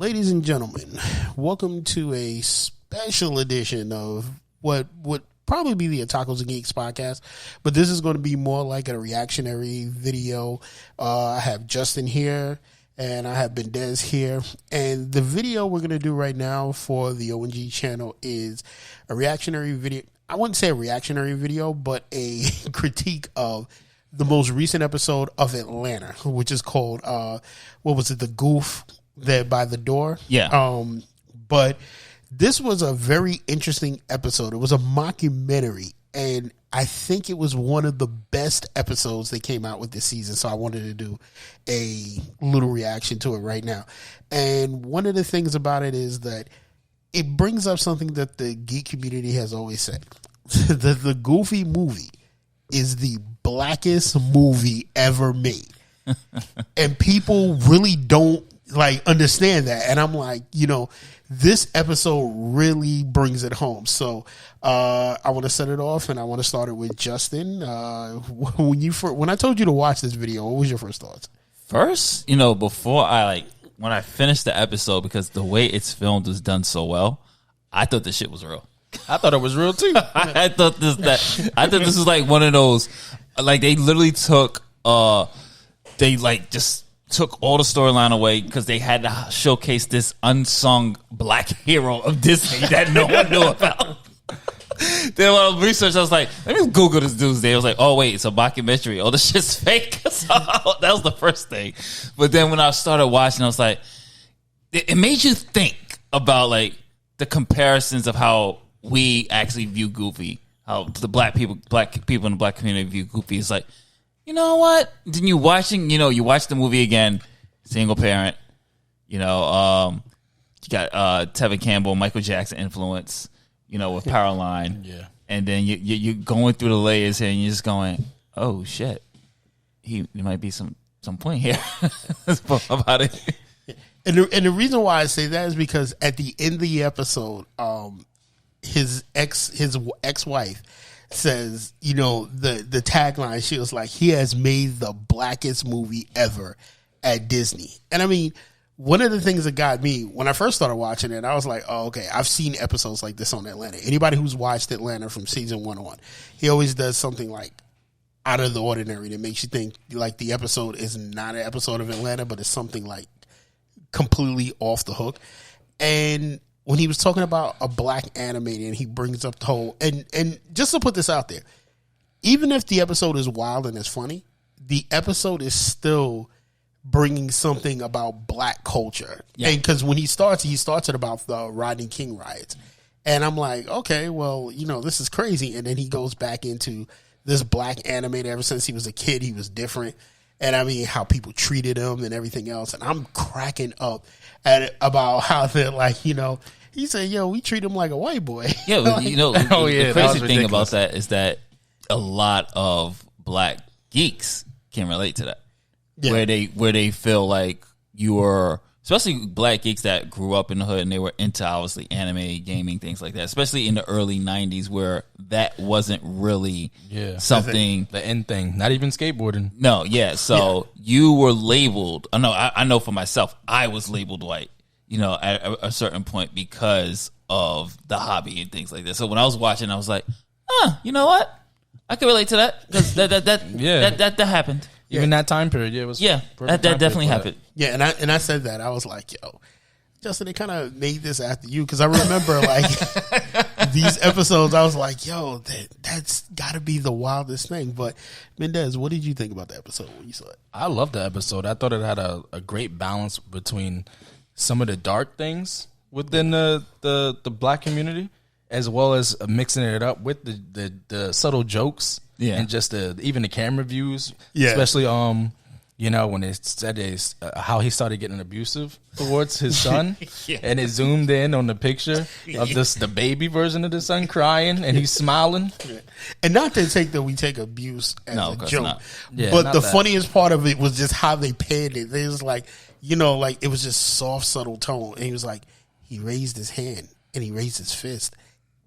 Ladies and gentlemen, welcome to a special edition of what would probably be the Tacos and Geeks podcast, but this is going to be more like a reactionary video. I have Justin here, and I have Mendez here, and the video we're going to do right now for the ONG channel is a reactionary video. I wouldn't say a reactionary video, but a critique of the most recent episode of Atlanta, which is called, what was it, the Goof there by the door? Yeah. But this was a very interesting episode. It was a mockumentary, and I think it was one of the best episodes that came out with this season, so I wanted to do a little reaction to it right now. And one of the things about it is that it brings up something that the geek community has always said. The Goofy movie is the blackest movie ever made. And people really don't understand that. And I'm like, this episode really brings it home. So I want to set it off, and I want to start it with Justin. When I told you to watch this video, what was your first thoughts? First, before when I finished the episode, because the way it's filmed was done so well, I thought this shit was real. I thought it was real too. I thought this was like one of those, they literally took, just took all the storyline away because they had to showcase this unsung black hero of Disney that no one knew about. Then when I was research, I was like, let me Google this dude's name. I was like, oh wait, it's a mockumentary. Oh, this shit's fake. So that was the first thing. But then when I started watching, I was like, it made you think about the comparisons of how we actually view Goofy, how the black people in the black community view Goofy. It's like, you know what? Then you watch the movie again, single parent. You got Tevin Campbell, Michael Jackson influence. With Powerline. Yeah. And then you're going through the layers here, and you're just going, oh shit, there might be some point here about it. And the reason why I say that is because at the end of the episode, his ex-wife says, the tagline, she was like, he has made the blackest movie ever at Disney. And I mean, one of the things that got me when I first started watching it, I was like, oh, okay, I've seen episodes like this on Atlanta. Anybody who's watched Atlanta from season 1 on, he always does something out of the ordinary that makes you think the episode is not an episode of Atlanta, but it's something completely off the hook. And when he was talking about a black animator, and he brings up the whole, and just to put this out there, even if the episode is wild and it's funny, the episode is still bringing something about black culture. Yeah. And because when he starts it about the Rodney King riots. And I'm like, okay, well, this is crazy. And then he goes back into this black animator. Ever since he was a kid, he was different. And I mean, how people treated him and everything else. And I'm cracking up at it about how they're he said, yo, we treat him like a white boy. Yeah, the crazy thing ridiculous about that is that a lot of black geeks can relate to that. Yeah. Where they feel like you're, especially black geeks that grew up in the hood and they were into obviously anime, gaming, things like that, especially in the early 90s where that wasn't really something. The end thing, not even skateboarding. No, yeah. So you were labeled, I know for myself, I was labeled white, at a certain point because of the hobby and things like that. So when I was watching, I was like, you know what? I can relate to that because that happened. Even that time period, it was that definitely happened. Yeah, and I said that. I was like, yo, Justin, they kind of made this after you, because I remember these episodes. I was like, yo, that's got to be the wildest thing. But Mendez, what did you think about the episode when you saw it? I loved the episode. I thought it had a great balance between some of the dark things within the black community, as well as mixing it up with the subtle jokes. Yeah, and just even the camera views, especially when it said how he started getting abusive towards his son, and it zoomed in on the picture of the baby version of the son crying, and he's smiling. And not to take that we take abuse as a joke, yeah, but the funniest part of it was just how they panned it. It was it was just soft, subtle tone, and he was like, he raised his hand and he raised his fist,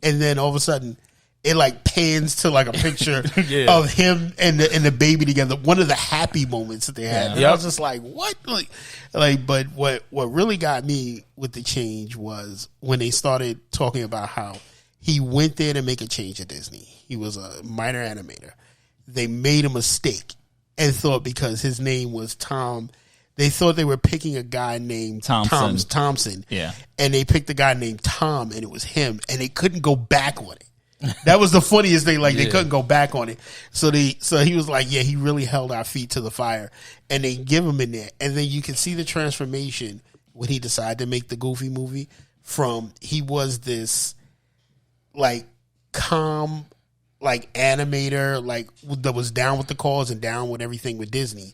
and then all of a sudden, it like pans to like a picture of him and the baby together. One of the happy moments that they had. And I was just like, what? But what really got me with the change was when they started talking about how he went there to make a change at Disney. He was a minor animator. They made a mistake and thought because his name was Tom, they thought they were picking a guy named Thompson. Yeah. And they picked a guy named Tom, and it was him, and they couldn't go back on it. That was the funniest thing. Like, they couldn't go back on it. So he was like, yeah, he really held our feet to the fire. And they give him in there. And then you can see the transformation when he decided to make the Goofy movie from he was this, like, calm, like, animator, like, that was down with the cause and down with everything with Disney,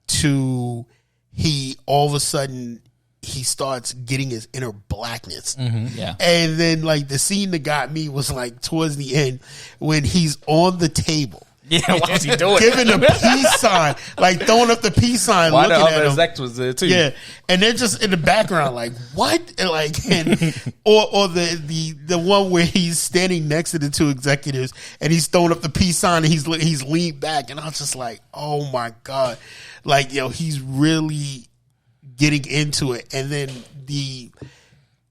to he all of a sudden he starts getting his inner blackness. Yeah. And then like the scene that got me was like towards the end when he's on the table. Yeah, what's he doing? Giving a peace sign, like throwing up the peace sign, Why looking the at other him. exec was there too? Yeah, and they're just in the background, like what? And like, or the one where he's standing next to the two executives and he's throwing up the peace sign and he's leaned back, and I was just like, oh my god, like he's really getting into it. And then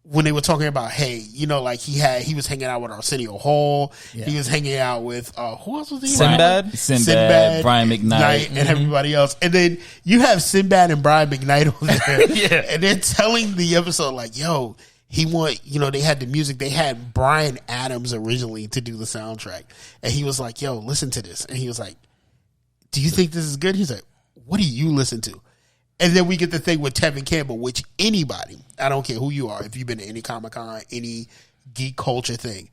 when they were talking about, hey, like he was hanging out with Arsenio Hall. Yeah. He was hanging out with who else was he? Sinbad, Brian McKnight, and everybody else. And then you have Sinbad and Brian McKnight over there, and they're telling the episode like, yo, they had the music. They had Bryan Adams originally to do the soundtrack, and he was like, yo, listen to this, and he was like, do you think this is good? He's like, what do you listen to? And then we get the thing with Tevin Campbell, which anybody, I don't care who you are, if you've been to any Comic-Con, any geek culture thing,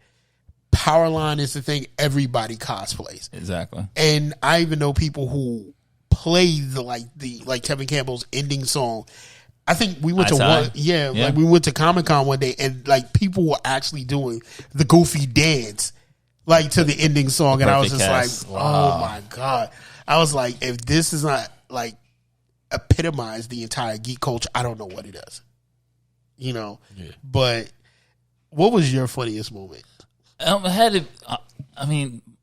Powerline is the thing everybody cosplays. Exactly. And I even know people who play the Tevin Campbell's ending song. I think we went like we went to Comic-Con one day, and like people were actually doing the Goofy dance like to the ending song, and I was just like, oh my god. I was like, if this is not like epitomize the entire geek culture, I don't know what it does. But what was your funniest moment?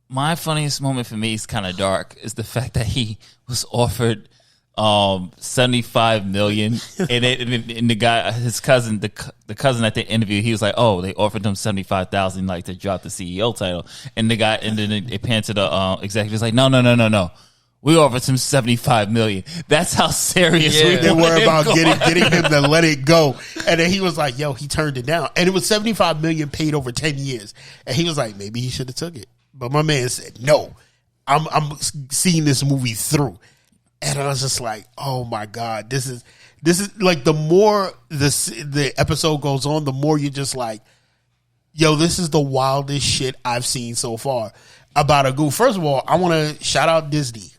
My funniest moment for me is kind of dark. Is the fact that he was offered $75 million, and the guy, his cousin, the cousin at the interview, he was like, "Oh, they offered him $75,000 like to drop the CEO title," and the guy, and then they pan to the executive, like, "No. We offered him $75 million." That's how serious they were about getting him to let it go. And then he was like, yo, he turned it down. And it was $75 million paid over 10 years. And he was like, maybe he should have took it. But my man said, no, I'm seeing this movie through. And I was just like, oh my God, this is like, the more the episode goes on, the more you're just like, yo, this is the wildest shit I've seen so far about a Goof. First of all, I want to shout out Disney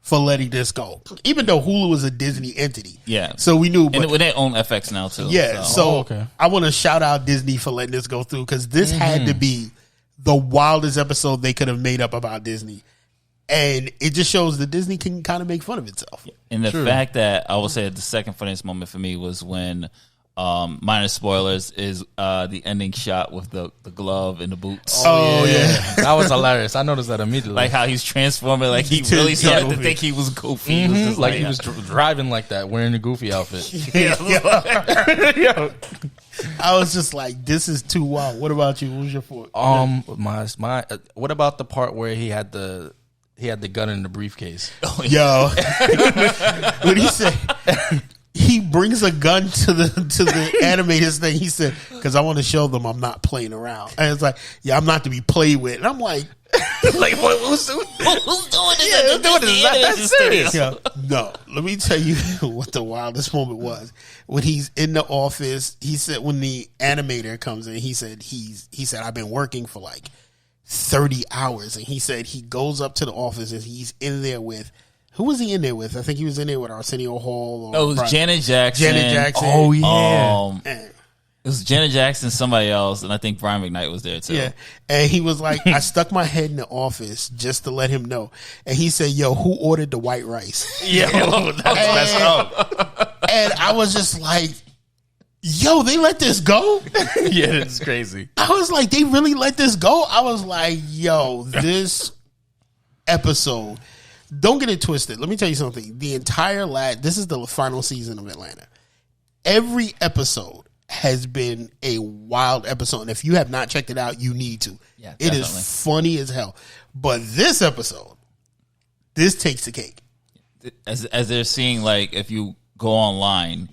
for letting this go, even though Hulu is a Disney entity. Yeah, so we knew, and they own FX now too. Yeah, so I want to shout out Disney for letting this go through, because this had to be the wildest episode they could have made up about Disney, and it just shows that Disney can kind of make fun of itself. And the fact that I will say the second funniest moment for me was when. Minor spoilers is the ending shot with the glove and the boots. Oh yeah. That was hilarious. I noticed that immediately. Like how he's transforming, like he really started to think he was Goofy. He was just like he was driving like that, wearing the Goofy outfit. I was just like, this is too wild. What about you? What was your fault? My what about the part where he had the gun in the briefcase? Yo, what he say? He brings a gun to the animators thing. He said, because I want to show them I'm not playing around. And it's like, yeah, I'm not to be played with. And I'm like, who's doing this? Yeah, who's doing this? That's serious. Yeah, no, let me tell you what the wildest moment was. When he's in the office, he said, when the animator comes in, he said, I've been working for like 30 hours. And he said he goes up to the office and he's in there with, who was he in there with? I think he was in there with Arsenio Hall. It was Janet Jackson. Oh, yeah. It was Janet Jackson, somebody else, and I think Brian McKnight was there, too. Yeah. And he was like, I stuck my head in the office just to let him know. And he said, yo, who ordered the white rice? Yo, that's messed up. And I was just like, Yo, they let this go? Yeah, it's crazy. I was like, they really let this go? I was like, yo, this episode, don't get it twisted. Let me tell you something. The entire this is the final season of Atlanta. Every episode has been a wild episode. And if you have not checked it out, you need to. Yeah, it is funny as hell. But this episode, this takes the cake. As they're seeing, like, if you go online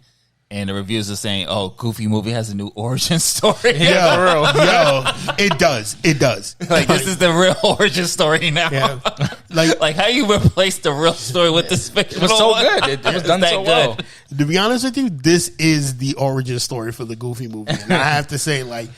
and the reviews are saying, "Oh, Goofy movie has a new origin story." Yeah, for real. Yo, it does. It does. Like, this is the real origin story now. Yeah. Like how you replace the real story with this fictional. It was so one? good. It was done so well. To be honest with you, this is the origin story for the Goofy movie. And I have to say, like,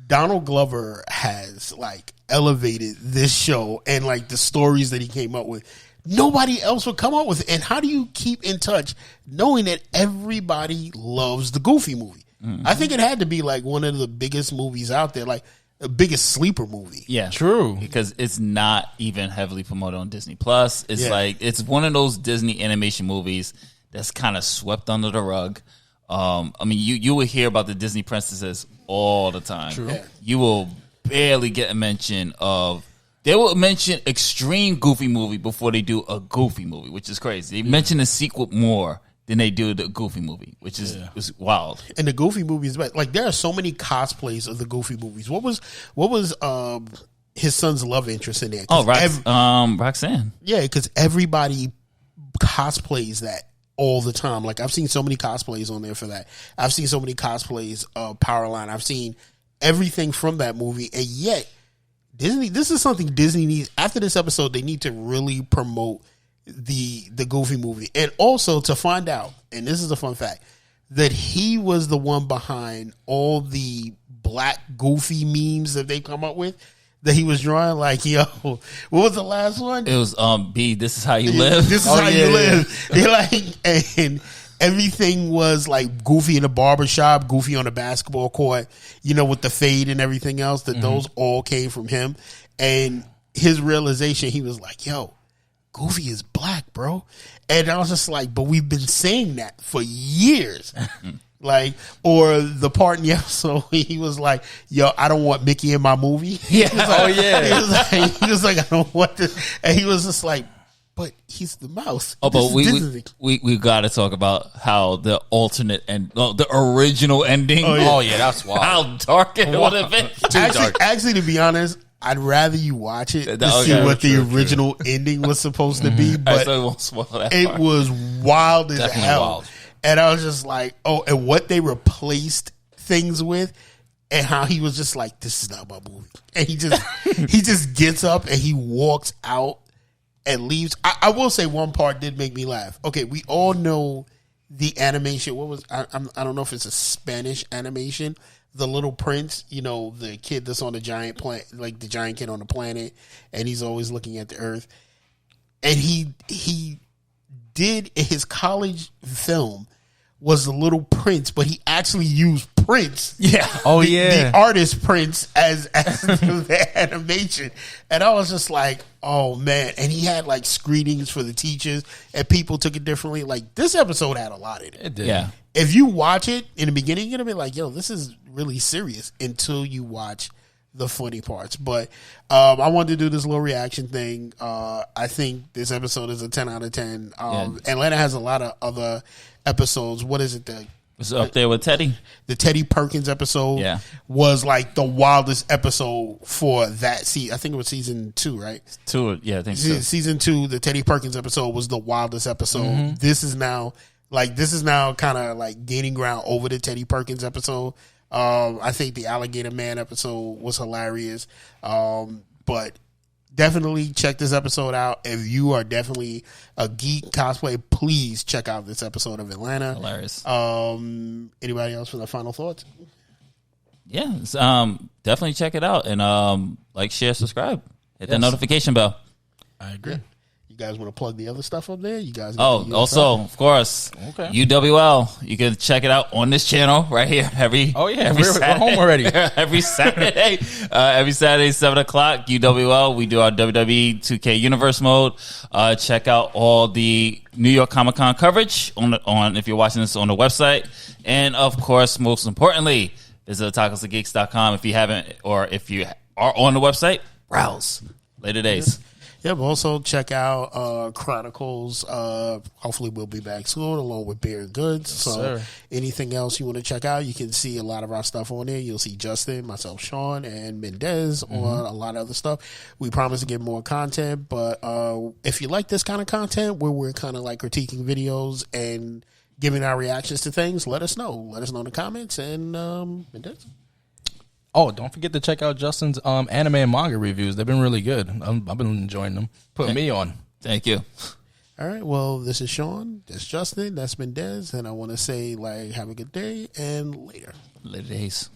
Donald Glover has, like, elevated this show and, like, the stories that he came up with. Nobody else would come up with it. And how do you keep in touch knowing that everybody loves the Goofy movie? Mm-hmm. I think it had to be like one of the biggest movies out there, like the biggest sleeper movie. Yeah, true. Because it's not even heavily promoted on Disney Plus. It's like, it's one of those Disney animation movies that's kind of swept under the rug. I mean, you will hear about the Disney princesses all the time. True. Yeah. You will barely get a mention of. They will mention extreme Goofy movie before they do a Goofy movie, which is crazy. They mention the sequel more than they do the Goofy movie, which is wild. And the Goofy movie is best. Like, there are so many cosplays of the Goofy movies. What was his son's love interest in there? Oh, Roxanne. Yeah, because everybody cosplays that all the time. Like, I've seen so many cosplays on there for that. I've seen so many cosplays of Powerline. I've seen everything from that movie, and yet Disney, this is something Disney needs. After this episode, they need to really promote the Goofy movie. And also to find out, and this is a fun fact, that he was the one behind all the black Goofy memes that they come up with, that he was drawing. Like, yo, what was the last one? It was B, this is how you live. This is how you live. They're like, and everything was like Goofy in the barbershop, Goofy on the basketball court, you know, with the fade and everything else, that those all came from him. And his realization, he was like, yo, Goofy is black, bro. And I was just like, but we've been saying that for years. Like, or the part in the episode where he was like, yo, I don't want Mickey in my movie. Yeah. Like, he was like, I don't want this. And he was just like, but he's the mouse. Oh, but we got to talk about how the alternate and the original ending. Oh yeah, that's wild. How dark it would have been. Actually, to be honest, I'd rather you watch it to see what the original ending was supposed to be. But so it won't spoil that it part. was wild as Definitely hell. wild. And I was just like, oh, and what they replaced things with, and how he was just like, this is not my movie. And he just gets up and he walks out and leaves. I will say one part did make me laugh. Okay, we all know the animation. What was I don't know if it's a Spanish animation. The Little Prince, you know, the kid that's on the giant planet, like the giant kid on the planet, and he's always looking at the earth. And he did in his college film was The Little Prince, but he actually used Prince. Yeah. Oh, the artist Prince as the animation. And I was just like, oh man. And he had like screenings for the teachers and people took it differently. Like, this episode had a lot in it. It did. Yeah. If you watch it in the beginning, you're gonna be like, yo, this is really serious until you watch the funny parts. But I wanted to do this little reaction thing. I think this episode is a 10 out of 10. Atlanta has a lot of other episodes. What is it? It's up there with Teddy. The Teddy Perkins episode was like the wildest episode for that season. I think it was season 2, right? 2, yeah, I think so. Season 2, the Teddy Perkins episode was the wildest episode. This is now kind of like gaining ground over the Teddy Perkins episode. I think the Alligator Man episode was hilarious. But definitely check this episode out. If you are definitely a geek cosplay, please check out this episode of Atlanta. Hilarious. Anybody else for the final thoughts? Yeah, definitely check it out and like, share, subscribe, hit that notification bell. I agree. You guys want to plug the other stuff up there? You guys? Also, of course, UWL. You can check it out on this channel right here. Every we're home already. every Saturday, 7:00 UWL. We do our WWE 2K Universe mode. Check out all the New York Comic Con coverage on if you're watching this on the website, and of course, most importantly, visit tacosandgeeks.com if you haven't, or if you are on the website, browse. Later days. Yep. Also check out Chronicles. Hopefully we'll be back soon along with Beer and Goods. Anything else you want to check out, you can see a lot of our stuff on there. You'll see Justin, myself, Sean, and Mendez on a lot of other stuff. We promise to get more content, but if you like this kind of content where we're kind of like critiquing videos and giving our reactions to things, let us know. Let us know in the comments. And Mendez? Oh, don't forget to check out Justin's anime and manga reviews. They've been really good. I've been enjoying them. Put me on. Thank you. All right. Well, this is Sean. That's Justin. That's Mendez. And I want to say, have a good day and later. Later days.